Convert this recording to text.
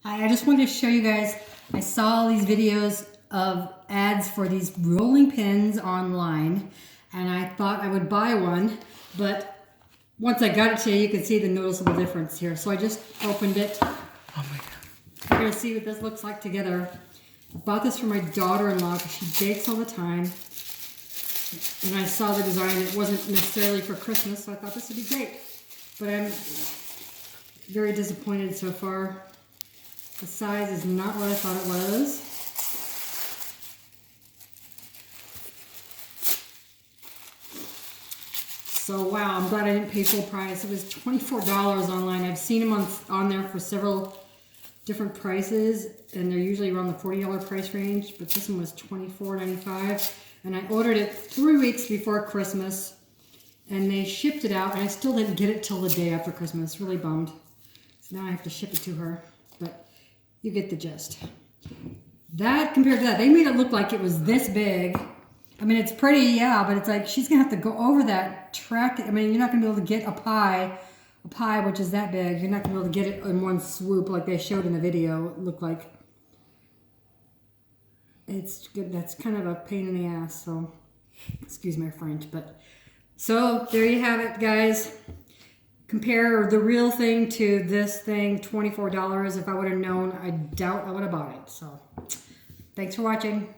Hi, I just wanted to show you guys, I saw these videos of ads for these rolling pins online, and I thought I would buy one, but once I got it today, you can see the noticeable difference here. So I just opened it. Oh my God. We're gonna see what this looks like together. I bought this for my daughter-in-law because she bakes all the time. And I saw the design, it wasn't necessarily for Christmas, so I thought this would be great. But I'm very disappointed so far. The size is not what I thought it was. So wow, I'm glad I didn't pay full price. It was $24 online. I've seen them on there for several different prices, and they're usually around the $40 price range, but this one was $24.95. And I ordered it 3 weeks before Christmas, and they shipped it out, and I still didn't get it till the day after Christmas. Really bummed. So now I have to ship it to her, but you get the gist. That compared to that, they made it look like it was this big. I mean, it's pretty, yeah, but it's like she's gonna have to go over that track. I mean, you're not gonna be able to get a pie which is that big. You're not gonna be able to get it in one swoop like they showed in the video. It looked like it's good. That's kind of a pain in the ass. So, excuse my French, but so there you have it, guys. Compare the real thing to this thing, $24. If I would have known, I doubt I would have bought it. So, thanks for watching.